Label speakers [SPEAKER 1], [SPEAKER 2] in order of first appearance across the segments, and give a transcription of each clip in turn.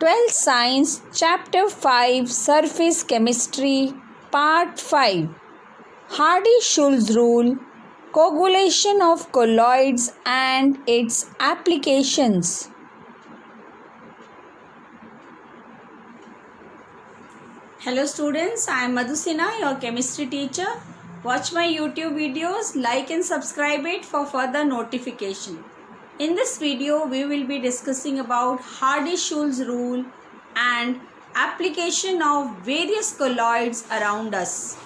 [SPEAKER 1] 12th Science, Chapter 5, Surface Chemistry, Part 5, Hardy-Schulze Rule, Coagulation of Colloids and its Applications. Hello students, I am Madhusina, your chemistry teacher. Watch my YouTube videos, like and subscribe it for further notification. In this video, we will be discussing about Hardy-Schulze rule and application of various colloids around us.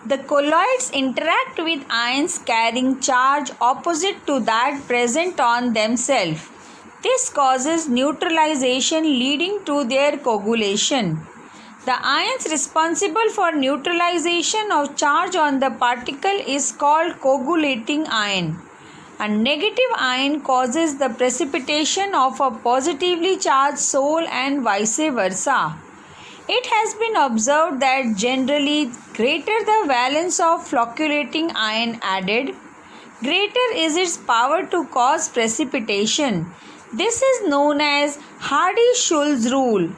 [SPEAKER 1] The colloids interact with ions carrying charge opposite to that present on themselves. This causes neutralization leading to their coagulation. The ions responsible for neutralization of charge on the particle is called coagulating ion. A negative ion causes the precipitation of a positively charged sol and vice versa. It has been observed that generally greater the valence of flocculating ion added, greater is its power to cause precipitation. This is known as Hardy-Schulze rule.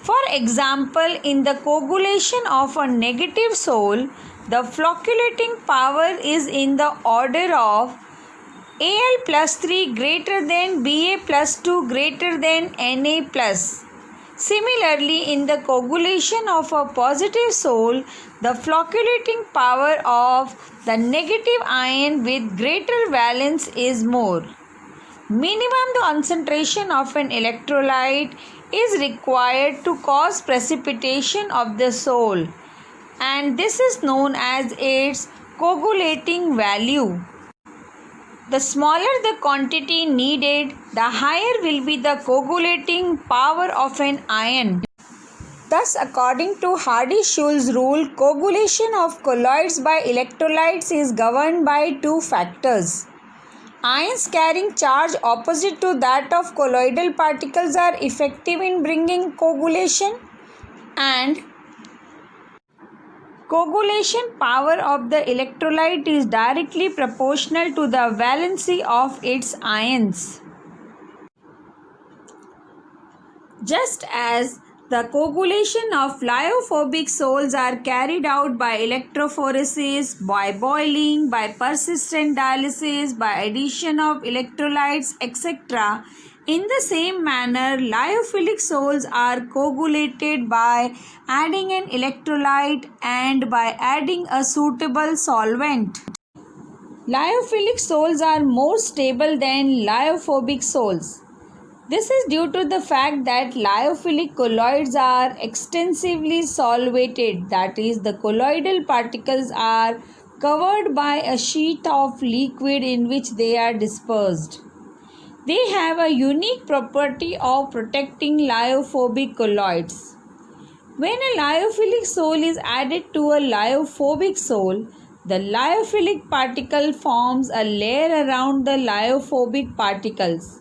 [SPEAKER 1] For example, in the coagulation of a negative sol, the flocculating power is in the order of Al plus 3 greater than Ba plus 2 greater than Na plus. Similarly, in the coagulation of a positive sol, the flocculating power of the negative ion with greater valence is more. Minimum concentration of an electrolyte is required to cause precipitation of the sol, and this is known as its coagulating value. The smaller the quantity needed, the higher will be the coagulating power of an ion. Thus, according to Hardy-Schulze rule, coagulation of colloids by electrolytes is governed by two factors. Ions carrying charge opposite to that of colloidal particles are effective in bringing coagulation, and coagulation power of the electrolyte is directly proportional to the valency of its ions. Just as the coagulation of lyophobic sols are carried out by electrophoresis, by boiling, by persistent dialysis, by addition of electrolytes, etc. In the same manner, lyophilic sols are coagulated by adding an electrolyte and by adding a suitable solvent. Lyophilic sols are more stable than lyophobic sols. This is due to the fact that lyophilic colloids are extensively solvated, that is, the colloidal particles are covered by a sheet of liquid in which they are dispersed. They have a unique property of protecting lyophobic colloids. When a lyophilic sol is added to a lyophobic sol, the lyophilic particle forms a layer around the lyophobic particles.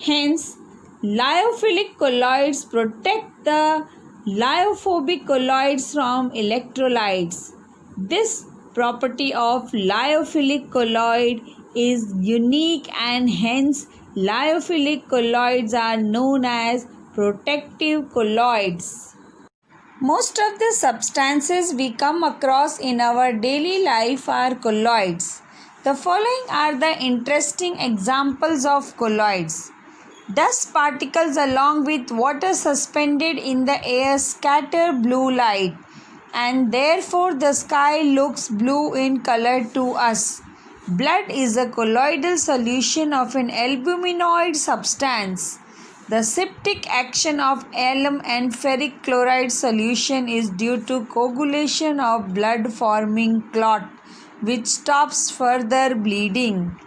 [SPEAKER 1] Hence, lyophilic colloids protect the lyophobic colloids from electrolytes. This property of lyophilic colloid is unique, and hence lyophilic colloids are known as protective colloids. Most of the substances we come across in our daily life are colloids. The following are the interesting examples of colloids. Dust particles along with water suspended in the air scatter blue light, and therefore the sky looks blue in color to us. Blood is a colloidal solution of an albuminoid substance. The septic action of alum and ferric chloride solution is due to coagulation of blood forming clot, which stops further bleeding.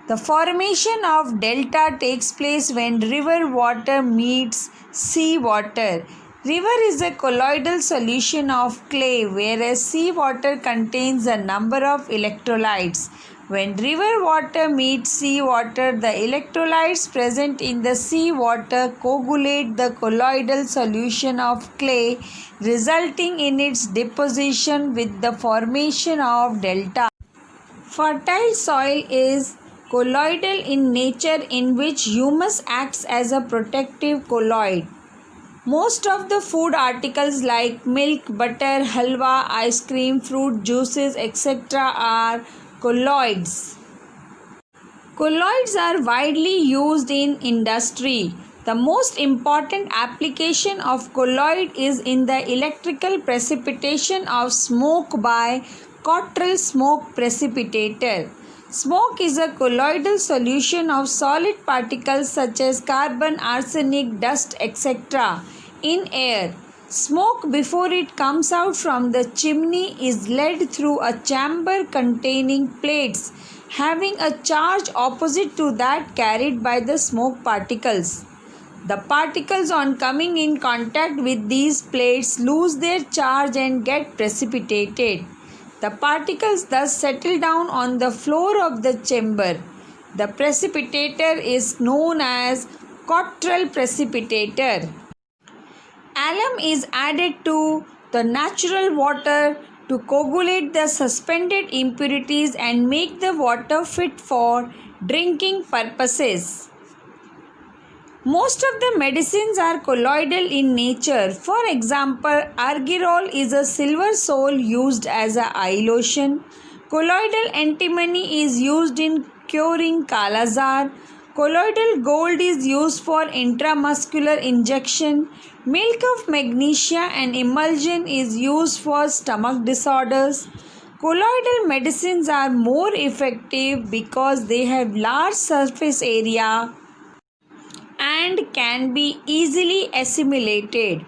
[SPEAKER 1] The formation of delta takes place when river water meets sea water. River is a colloidal solution of clay, whereas sea water contains a number of electrolytes. When river water meets sea water, the electrolytes present in the sea water coagulate the colloidal solution of clay, resulting in its deposition with the formation of delta. Fertile soil is colloidal in nature, in which humus acts as a protective colloid. Most of the food articles like milk, butter, halwa, ice cream, fruit juices, etc. are colloids. Colloids are widely used in industry. The most important application of colloid is in the electrical precipitation of smoke by Cottrell smoke precipitator. Smoke is a colloidal solution of solid particles such as carbon, arsenic, dust, etc. in air. Smoke, before it comes out from the chimney, is led through a chamber containing plates having a charge opposite to that carried by the smoke particles. The particles, on coming in contact with these plates, lose their charge and get precipitated. The particles thus settle down on the floor of the chamber. The precipitator is known as Cottrell precipitator. Alum is added to the natural water to coagulate the suspended impurities and make the water fit for drinking purposes. Most of the medicines are colloidal in nature. For example, argyrol is a silver sole used as a eye lotion. Colloidal antimony is used in curing Kala-Azar. Colloidal gold is used for intramuscular injection. Milk of magnesia and emulsion is used for stomach disorders. Colloidal medicines are more effective because they have large surface area and can be easily assimilated.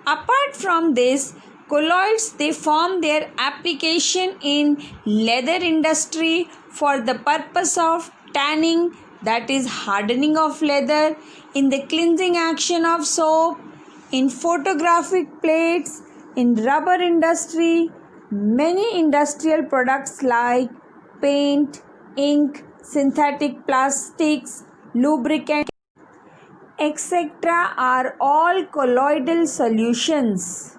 [SPEAKER 1] Apart from this, colloids, they form their application in leather industry for the purpose of tanning, that is hardening of leather, in the cleansing action of soap, in photographic plates, in rubber industry, many industrial products like paint, ink, synthetic plastics, lubricant, etc. are all colloidal solutions.